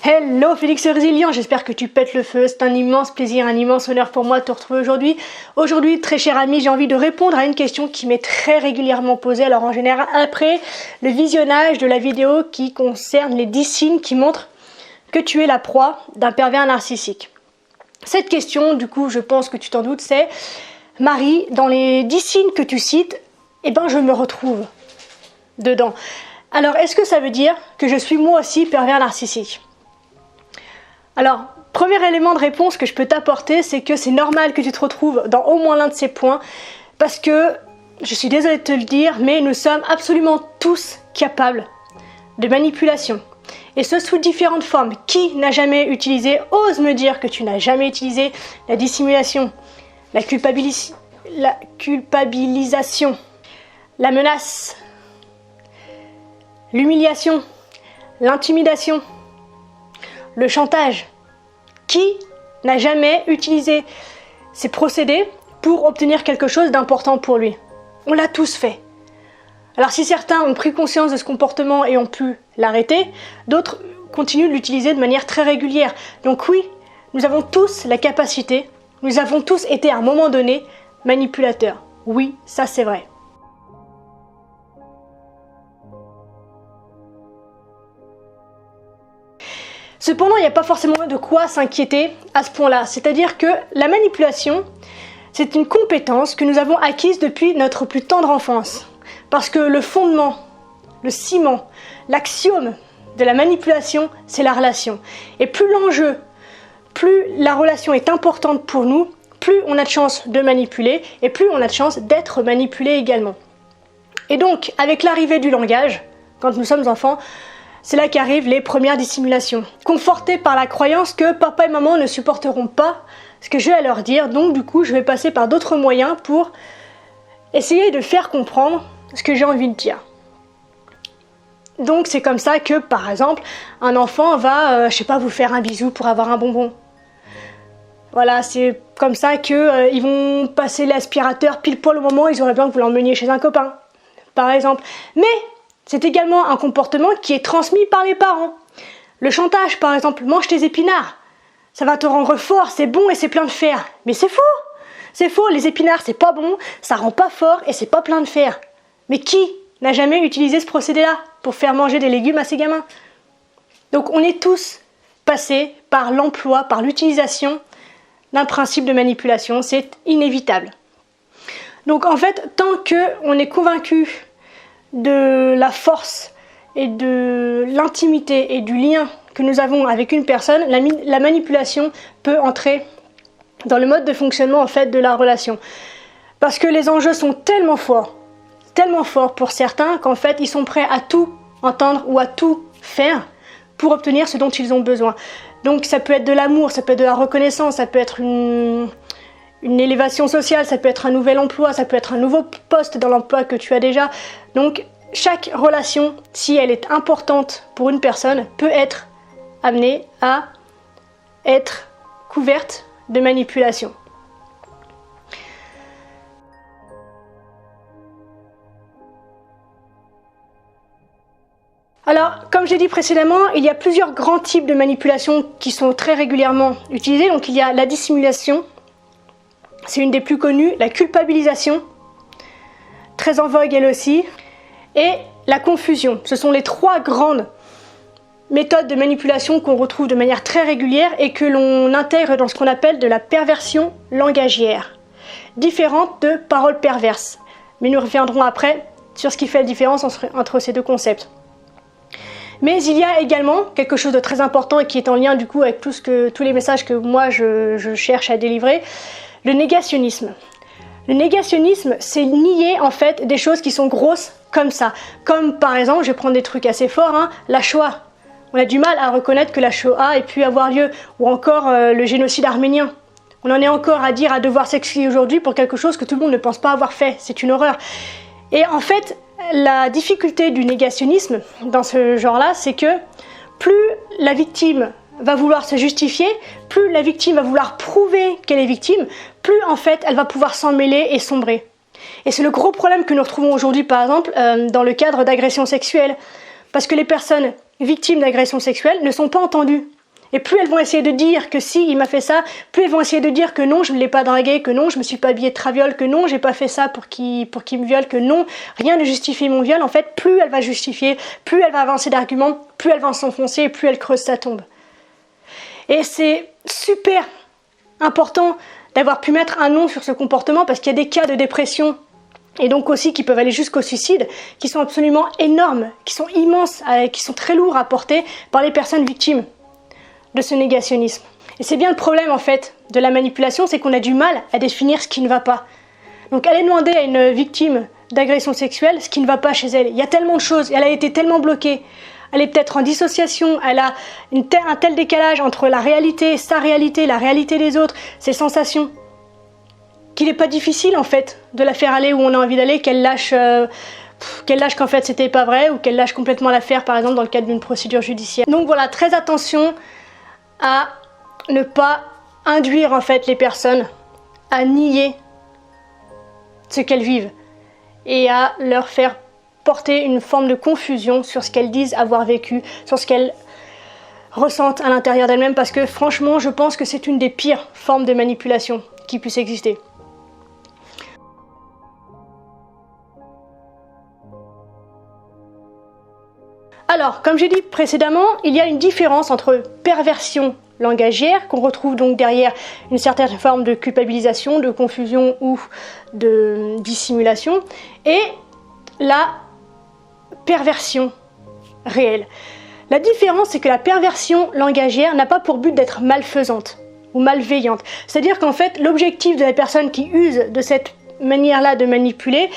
Hello Félix Résilient, j'espère que tu pètes le feu, c'est un immense plaisir, un immense honneur pour moi de te retrouver aujourd'hui. Aujourd'hui, très cher ami, j'ai envie de répondre à une question qui m'est très régulièrement posée, alors en général après le visionnage de la vidéo qui concerne les 10 signes qui montrent que tu es la proie d'un pervers narcissique. Cette question, du coup, je pense que tu t'en doutes, c'est Marie, dans les 10 signes que tu cites, je me retrouve dedans. Alors, est-ce que ça veut dire que je suis moi aussi pervers narcissique ? Alors, premier élément de réponse que je peux t'apporter, c'est que c'est normal que tu te retrouves dans au moins l'un de ces points, parce que, je suis désolée de te le dire, mais nous sommes absolument tous capables de manipulation. Et ce sous différentes formes. Qui n'a jamais utilisé, ose me dire que tu n'as jamais utilisé la dissimulation, la culpabilisation, la menace, l'humiliation, l'intimidation, le chantage. Qui n'a jamais utilisé ces procédés pour obtenir quelque chose d'important pour lui? On l'a tous fait. Alors si certains ont pris conscience de ce comportement et ont pu l'arrêter, d'autres continuent de l'utiliser de manière très régulière. Donc oui, nous avons tous la capacité, nous avons tous été à un moment donné manipulateurs. Oui, ça c'est vrai. Cependant, il n'y a pas forcément de quoi s'inquiéter à ce point-là. C'est-à-dire que la manipulation, c'est une compétence que nous avons acquise depuis notre plus tendre enfance. Parce que le fondement, le ciment, l'axiome de la manipulation, c'est la relation. Et plus l'enjeu, plus la relation est importante pour nous, plus on a de chance de manipuler et plus on a de chance d'être manipulé également. Et donc, avec l'arrivée du langage, quand nous sommes enfants, c'est là qu'arrivent les premières dissimulations. Confortés par la croyance que papa et maman ne supporteront pas ce que je vais leur dire, donc du coup je vais passer par d'autres moyens pour essayer de faire comprendre ce que j'ai envie de dire. Donc c'est comme ça que, par exemple, un enfant va, vous faire un bisou pour avoir un bonbon. Voilà, c'est comme ça que ils vont passer l'aspirateur pile poil au moment où ils auraient besoin que vous l'emmeniez chez un copain, par exemple. Mais c'est également un comportement qui est transmis par les parents. Le chantage, par exemple, mange tes épinards. Ça va te rendre fort, c'est bon et c'est plein de fer. Mais c'est faux. C'est faux, les épinards c'est pas bon, ça rend pas fort et c'est pas plein de fer. Mais qui n'a jamais utilisé ce procédé-là pour faire manger des légumes à ses gamins? Donc on est tous passés par l'emploi, par l'utilisation d'un principe de manipulation, c'est inévitable. Donc en fait, tant qu'on est convaincu de la force et de l'intimité et du lien que nous avons avec une personne, la manipulation peut entrer dans le mode de fonctionnement en fait de la relation. Parce que les enjeux sont tellement forts pour certains qu'en fait ils sont prêts à tout entendre ou à tout faire pour obtenir ce dont ils ont besoin. Donc ça peut être de l'amour, ça peut être de la reconnaissance, ça peut être une élévation sociale, ça peut être un nouvel emploi, ça peut être un nouveau poste dans l'emploi que tu as déjà. Donc chaque relation, si elle est importante pour une personne, peut être amenée à être couverte de manipulation. Alors, comme j'ai dit précédemment, il y a plusieurs grands types de manipulation qui sont très régulièrement utilisés. Donc il y a la dissimulation, c'est une des plus connues, la culpabilisation, très en vogue elle aussi, et la confusion. Ce sont les trois grandes méthodes de manipulation qu'on retrouve de manière très régulière et que l'on intègre dans ce qu'on appelle de la perversion langagière, différente de paroles perverses. Mais nous reviendrons après sur ce qui fait la différence entre ces deux concepts. Mais il y a également quelque chose de très important et qui est en lien du coup avec tous les messages que moi je cherche à délivrer, le négationnisme. Le négationnisme, c'est nier en fait des choses qui sont grosses comme ça. Comme par exemple, je vais prendre des trucs assez forts, la Shoah. On a du mal à reconnaître que la Shoah ait pu avoir lieu. Ou encore le génocide arménien. On en est encore à devoir s'excuser aujourd'hui pour quelque chose que tout le monde ne pense pas avoir fait. C'est une horreur. Et en fait, la difficulté du négationnisme dans ce genre-là, c'est que plus la victime va vouloir se justifier, plus la victime va vouloir prouver qu'elle est victime, plus en fait elle va pouvoir s'en mêler et sombrer. Et c'est le gros problème que nous retrouvons aujourd'hui par exemple dans le cadre d'agressions sexuelles. Parce que les personnes victimes d'agressions sexuelles ne sont pas entendues. Et plus elles vont essayer de dire que si, il m'a fait ça, plus elles vont essayer de dire que non, je ne l'ai pas dragué, que non, je me suis pas habillée de traviole, que non, j'ai pas fait ça pour qu'il me viole, que non, rien ne justifie mon viol. En fait, plus elle va justifier, plus elle va avancer d'arguments, plus elle va s'enfoncer et plus elle creuse sa tombe. Et c'est super important d'avoir pu mettre un nom sur ce comportement parce qu'il y a des cas de dépression et donc aussi qui peuvent aller jusqu'au suicide, qui sont absolument énormes, qui sont immenses, qui sont très lourds à porter par les personnes victimes de ce négationnisme. Et c'est bien le problème en fait de la manipulation, c'est qu'on a du mal à définir ce qui ne va pas. Donc aller demander à une victime d'agression sexuelle ce qui ne va pas chez elle. Il y a tellement de choses, elle a été tellement bloquée, elle est peut-être en dissociation, elle a un tel décalage entre la réalité, sa réalité, la réalité des autres, ses sensations, qu'il n'est pas difficile en fait de la faire aller où on a envie d'aller, qu'elle lâche qu'en fait c'était pas vrai ou qu'elle lâche complètement l'affaire par exemple dans le cadre d'une procédure judiciaire. Donc voilà, très attention à ne pas induire en fait les personnes à nier ce qu'elles vivent et à leur faire porter une forme de confusion sur ce qu'elles disent avoir vécu, sur ce qu'elles ressentent à l'intérieur d'elles-mêmes parce que franchement je pense que c'est une des pires formes de manipulation qui puisse exister. Alors, comme j'ai dit précédemment, il y a une différence entre perversion langagière, qu'on retrouve donc derrière une certaine forme de culpabilisation, de confusion ou de dissimulation, et la perversion réelle. La différence, c'est que la perversion langagière n'a pas pour but d'être malfaisante ou malveillante. C'est-à-dire qu'en fait, l'objectif de la personne qui use de cette manière-là de manipuler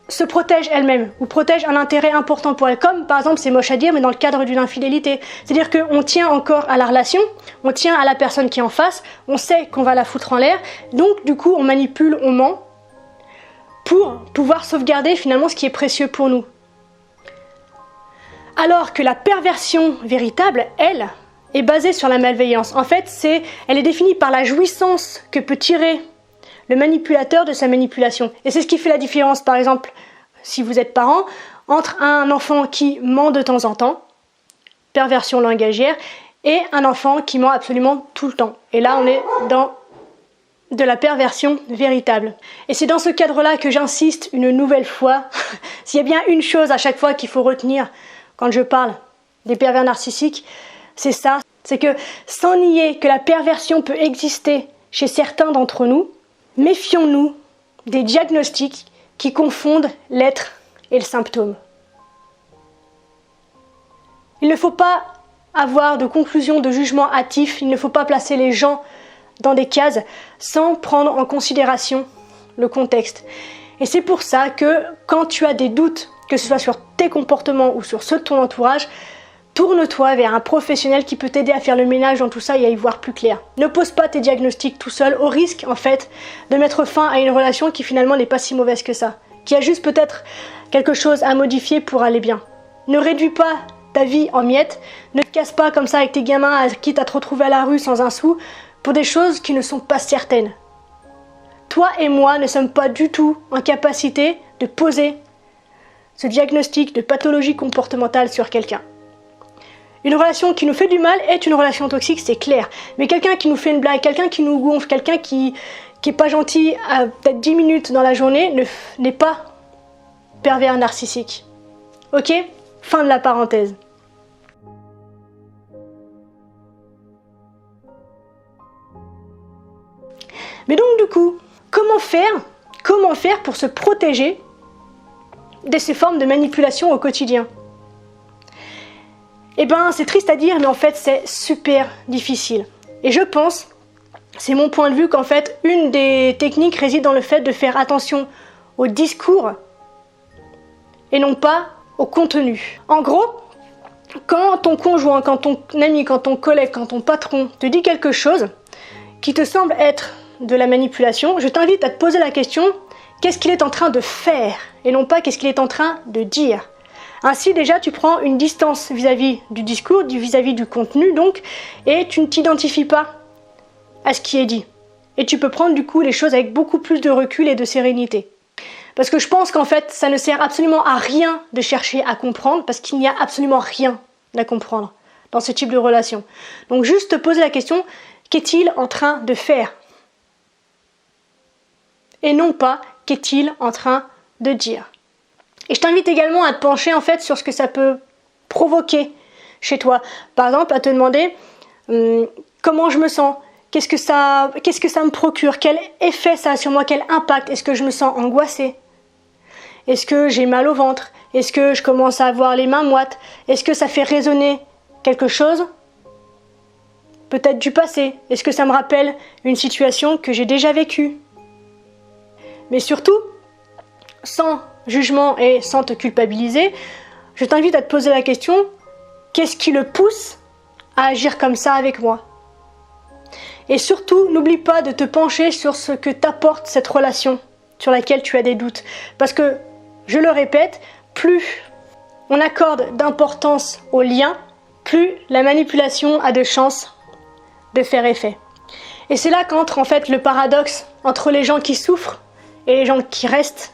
se protège elle-même ou protège un intérêt important pour elle, comme par exemple, c'est moche à dire, mais dans le cadre d'une infidélité. C'est-à-dire qu'on tient encore à la relation, on tient à la personne qui est en face, on sait qu'on va la foutre en l'air, donc du coup on manipule, on ment, pour pouvoir sauvegarder finalement ce qui est précieux pour nous. Alors que la perversion véritable, elle, est basée sur la malveillance. En fait, elle est définie par la jouissance que peut tirer le manipulateur de sa manipulation. Et c'est ce qui fait la différence, par exemple, si vous êtes parent, entre un enfant qui ment de temps en temps, perversion langagière, et un enfant qui ment absolument tout le temps. Et là, on est dans de la perversion véritable. Et c'est dans ce cadre-là que j'insiste une nouvelle fois, s'il y a bien une chose à chaque fois qu'il faut retenir quand je parle des pervers narcissiques, c'est ça, c'est que sans nier que la perversion peut exister chez certains d'entre nous, méfions-nous des diagnostics qui confondent l'être et le symptôme. Il ne faut pas avoir de conclusion, de jugement hâtif, il ne faut pas placer les gens dans des cases sans prendre en considération le contexte. Et c'est pour ça que quand tu as des doutes, que ce soit sur tes comportements ou sur ceux de ton entourage, tourne-toi vers un professionnel qui peut t'aider à faire le ménage dans tout ça et à y voir plus clair. Ne pose pas tes diagnostics tout seul au risque en fait de mettre fin à une relation qui finalement n'est pas si mauvaise que ça, qui a juste peut-être quelque chose à modifier pour aller bien. Ne réduis pas ta vie en miettes, ne te casse pas comme ça avec tes gamins quitte à te retrouver à la rue sans un sou pour des choses qui ne sont pas certaines. Toi et moi ne sommes pas du tout en capacité de poser ce diagnostic de pathologie comportementale sur quelqu'un. Une relation qui nous fait du mal est une relation toxique, c'est clair. Mais quelqu'un qui nous fait une blague, quelqu'un qui nous gonfle, quelqu'un qui est pas gentil à peut-être 10 minutes dans la journée n'est pas pervers narcissique. Ok ? Fin de la parenthèse. Mais donc du coup, comment faire pour se protéger de ces formes de manipulation au quotidien ? Eh ben, c'est triste à dire, mais en fait, c'est super difficile. Et je pense, c'est mon point de vue, qu'en fait, une des techniques réside dans le fait de faire attention au discours et non pas au contenu. En gros, quand ton conjoint, quand ton ami, quand ton collègue, quand ton patron te dit quelque chose qui te semble être de la manipulation, je t'invite à te poser la question, qu'est-ce qu'il est en train de faire et non pas qu'est-ce qu'il est en train de dire. Ainsi déjà tu prends une distance vis-à-vis du discours, vis-à-vis du contenu donc, et tu ne t'identifies pas à ce qui est dit. Et tu peux prendre du coup les choses avec beaucoup plus de recul et de sérénité. Parce que je pense qu'en fait ça ne sert absolument à rien de chercher à comprendre, parce qu'il n'y a absolument rien à comprendre dans ce type de relation. Donc juste te poser la question, qu'est-il en train de faire? Et non pas, qu'est-il en train de dire? Et je t'invite également à te pencher en fait sur ce que ça peut provoquer chez toi. Par exemple, à te demander comment je me sens, qu'est-ce que ça me procure, quel effet ça a sur moi, quel impact, est-ce que je me sens angoissée? Est-ce que j'ai mal au ventre? Est-ce que je commence à avoir les mains moites? Est-ce que ça fait résonner quelque chose? Peut-être du passé. Est-ce que ça me rappelle une situation que j'ai déjà vécue? Mais surtout, sans jugement et sans te culpabiliser, je t'invite à te poser la question, qu'est-ce qui le pousse à agir comme ça avec moi? Et surtout, n'oublie pas de te pencher sur ce que t'apporte cette relation sur laquelle tu as des doutes. Parce que, je le répète, plus on accorde d'importance au lien, plus la manipulation a de chances de faire effet. Et c'est là qu'entre en fait le paradoxe entre les gens qui souffrent et les gens qui restent.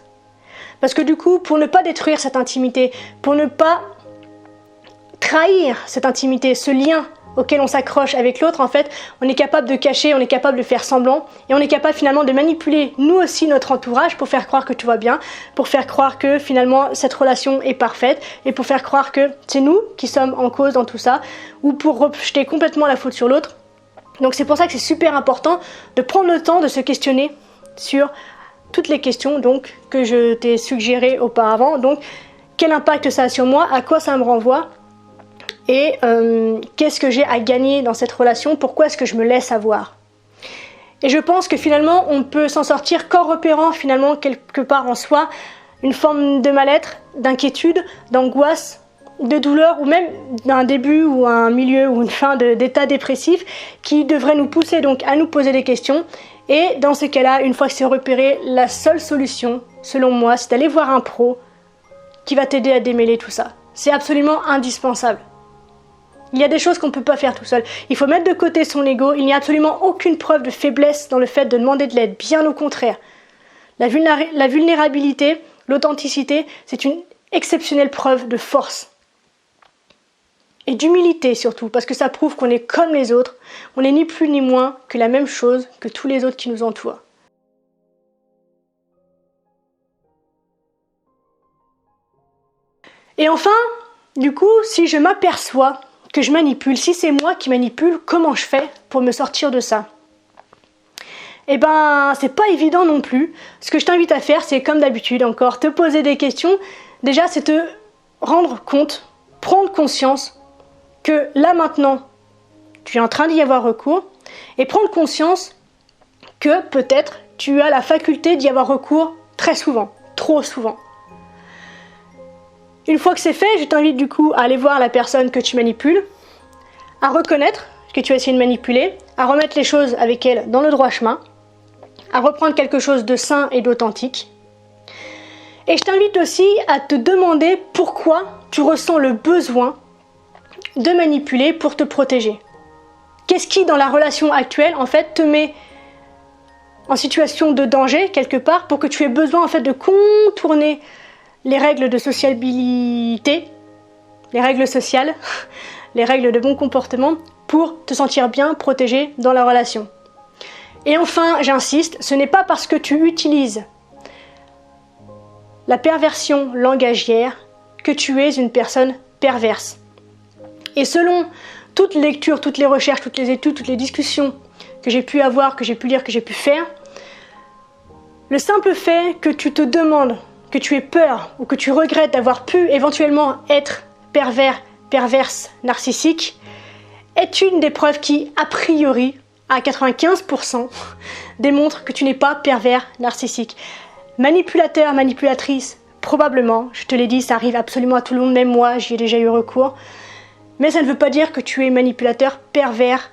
Parce que du coup, pour ne pas détruire cette intimité, pour ne pas trahir cette intimité, ce lien auquel on s'accroche avec l'autre, en fait, on est capable de cacher, on est capable de faire semblant, et on est capable finalement de manipuler nous aussi notre entourage pour faire croire que tout va bien, pour faire croire que finalement cette relation est parfaite, et pour faire croire que c'est nous qui sommes en cause dans tout ça, ou pour rejeter complètement la faute sur l'autre. Donc c'est pour ça que c'est super important de prendre le temps de se questionner sur toutes les questions donc, que je t'ai suggérées auparavant. Donc, quel impact ça a sur moi, à quoi ça me renvoie, et qu'est-ce que j'ai à gagner dans cette relation, pourquoi est-ce que je me laisse avoir. Et je pense que finalement, on peut s'en sortir qu'en repérant finalement quelque part en soi une forme de mal-être, d'inquiétude, d'angoisse, de douleur, ou même d'un début ou un milieu ou une fin d'état dépressif qui devrait nous pousser donc à nous poser des questions. Et dans ce cas-là, une fois que c'est repéré, la seule solution, selon moi, c'est d'aller voir un pro qui va t'aider à démêler tout ça. C'est absolument indispensable. Il y a des choses qu'on ne peut pas faire tout seul. Il faut mettre de côté son ego. Il n'y a absolument aucune preuve de faiblesse dans le fait de demander de l'aide. Bien au contraire. La vulnérabilité, l'authenticité, c'est une exceptionnelle preuve de force. Et d'humilité surtout, parce que ça prouve qu'on est comme les autres. On n'est ni plus ni moins que la même chose que tous les autres qui nous entourent. Et enfin, du coup, si je m'aperçois que je manipule, si c'est moi qui manipule, comment je fais pour me sortir de ça? Eh ben, c'est pas évident non plus. Ce que je t'invite à faire, c'est comme d'habitude encore, te poser des questions. Déjà, c'est te rendre compte, prendre conscience que là maintenant, tu es en train d'y avoir recours, et prendre conscience que peut-être tu as la faculté d'y avoir recours très souvent, trop souvent. Une fois que c'est fait, je t'invite du coup à aller voir la personne que tu manipules, à reconnaître que tu as essayé de manipuler, à remettre les choses avec elle dans le droit chemin, à reprendre quelque chose de sain et d'authentique. Et je t'invite aussi à te demander pourquoi tu ressens le besoin de manipuler pour te protéger. Qu'est-ce qui, dans la relation actuelle, en fait, te met en situation de danger, quelque part, pour que tu aies besoin, en fait, de contourner les règles de sociabilité, les règles sociales, les règles de bon comportement, pour te sentir bien protégé dans la relation. Et enfin, j'insiste, ce n'est pas parce que tu utilises la perversion langagière que tu es une personne perverse. Et selon toutes les lectures, toutes les recherches, toutes les études, toutes les discussions que j'ai pu avoir, que j'ai pu lire, que j'ai pu faire, le simple fait que tu te demandes, que tu aies peur ou que tu regrettes d'avoir pu éventuellement être pervers, perverse, narcissique, est une des preuves qui, a priori, à 95%, démontre que tu n'es pas pervers, narcissique. Manipulateur, manipulatrice, probablement, je te l'ai dit, ça arrive absolument à tout le monde, même moi, j'y ai déjà eu recours. Mais ça ne veut pas dire que tu es manipulateur, pervers,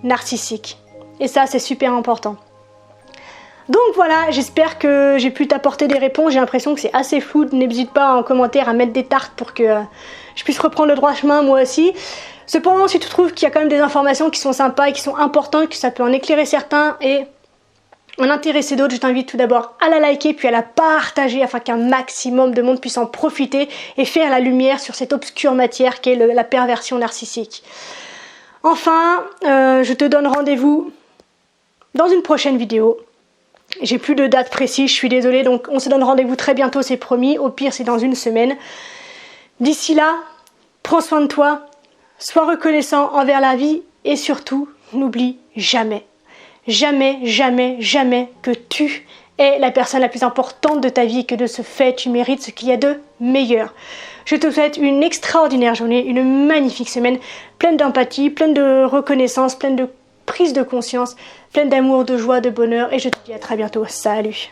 narcissique. Et ça, c'est super important. Donc voilà, j'espère que j'ai pu t'apporter des réponses. J'ai l'impression que c'est assez flou. N'hésite pas en commentaire à mettre des tartes pour que je puisse reprendre le droit chemin moi aussi. Cependant, si tu trouves qu'il y a quand même des informations qui sont sympas et qui sont importantes, que ça peut en éclairer certains et en intéresser d'autres, je t'invite tout d'abord à la liker puis à la partager afin qu'un maximum de monde puisse en profiter et faire la lumière sur cette obscure matière qu'est la perversion narcissique. Enfin, je te donne rendez-vous dans une prochaine vidéo. J'ai plus de date précise, je suis désolée, donc on se donne rendez-vous très bientôt, c'est promis. Au pire, c'est dans une semaine. D'ici là, prends soin de toi, sois reconnaissant envers la vie et surtout, n'oublie jamais, jamais, jamais, jamais que tu es la personne la plus importante de ta vie et que de ce fait, tu mérites ce qu'il y a de meilleur. Je te souhaite une extraordinaire journée, une magnifique semaine, pleine d'empathie, pleine de reconnaissance, pleine de prise de conscience, pleine d'amour, de joie, de bonheur et je te dis à très bientôt. Salut!